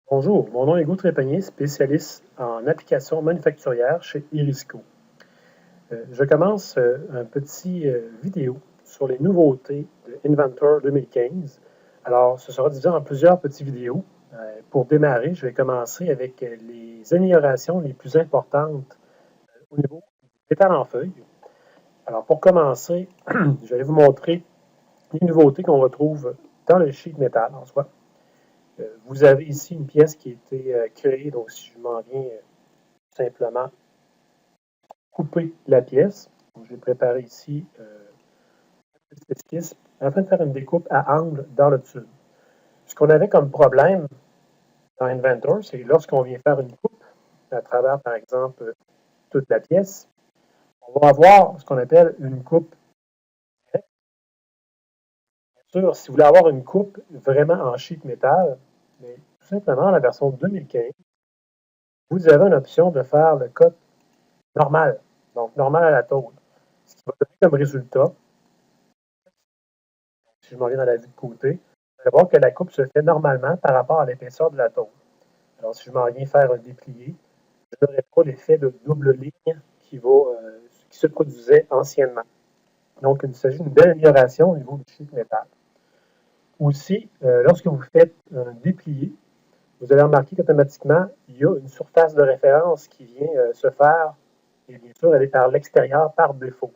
Bonjour, mon nom est Hugo Trépanier, spécialiste en applications manufacturières chez Erisco. Je commence un petit vidéo sur les nouveautés de Inventor 2015. Alors, ce sera divisé en plusieurs petites vidéos. Pour démarrer, je vais commencer avec les améliorations les plus importantes au niveau du métal en feuille. Alors, pour commencer, je vais vous montrer les nouveautés qu'on retrouve dans le sheet metal en soi. Vous avez ici une pièce qui a été créée, donc si je m'en viens simplement couper la pièce, j'ai préparé ici un petit esquisse afin de faire une découpe à angle dans le tube. Ce qu'on avait comme problème dans Inventor, c'est lorsqu'on vient faire une coupe à travers, par exemple, toute la pièce, on va avoir ce qu'on appelle une coupe directe. Bien sûr, si vous voulez avoir une coupe vraiment en sheet métal, mais tout simplement, la version 2015, vous avez une option de faire le cut normal, donc normal à la tôle. Ce qui va donner comme résultat, si je m'en viens dans la vue de côté, vous allez voir que la coupe se fait normalement par rapport à l'épaisseur de la tôle. Alors, si je m'en viens faire un déplié, je n'aurai pas l'effet de double ligne qui se produisait anciennement. Donc, il s'agit d'une belle amélioration au niveau du sheet métal. Aussi, lorsque vous faites un déplié, vous allez remarquer qu'automatiquement, il y a une surface de référence qui vient se faire, et bien sûr, elle est par l'extérieur par défaut.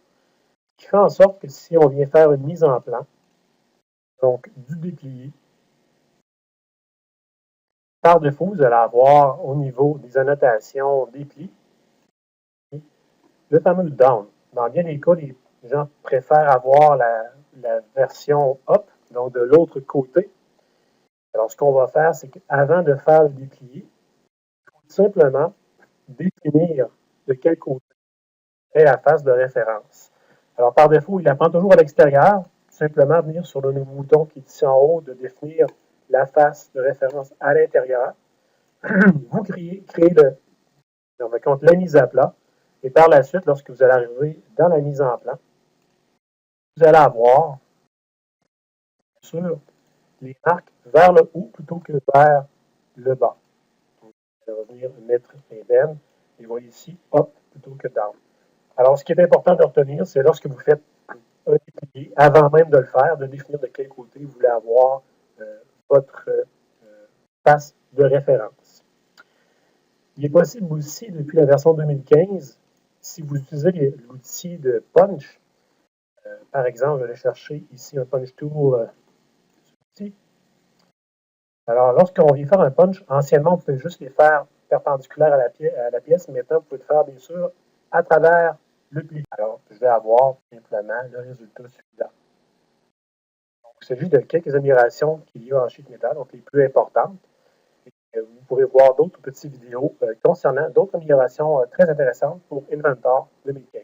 Ce qui fait en sorte que si on vient faire une mise en plan, donc du déplié, par défaut, vous allez avoir au niveau des annotations des plis le fameux down. Dans bien des cas, les gens préfèrent avoir la version up, donc de l'autre côté. Alors, ce qu'on va faire, c'est qu'avant de faire le déplié, il faut simplement définir de quel côté est la face de référence. Alors, par défaut, il apprend toujours à l'extérieur. Simplement venir sur le bouton qui est ici en haut de définir la face de référence à l'intérieur. Vous créez la mise à plat. Et par la suite, lorsque vous allez arriver dans la mise en plan, vous allez avoir, bien sûr, les marques vers le haut plutôt que vers le bas. Donc, vous allez revenir mettre les bennes et vous voyez ici up plutôt que down. Alors, ce qui est important de retenir, c'est lorsque vous faites un déplié, avant même de le faire, de définir de quel côté vous voulez avoir votre face de référence. Il est possible aussi, depuis la version 2015, si vous utilisez l'outil de punch, par exemple, je vais aller chercher ici un punch tool ici. Alors, lorsqu'on vient faire un punch, anciennement, on pouvait juste les faire perpendiculaires à la pièce. Maintenant, vous pouvez le faire, bien sûr, à travers le pli. Alors, je vais avoir simplement le résultat suivant. Donc, il s'agit de quelques améliorations qu'il y a en sheet metal, donc les plus importantes. Et vous pourrez voir d'autres petites vidéos concernant d'autres améliorations très intéressantes pour Inventor 2015.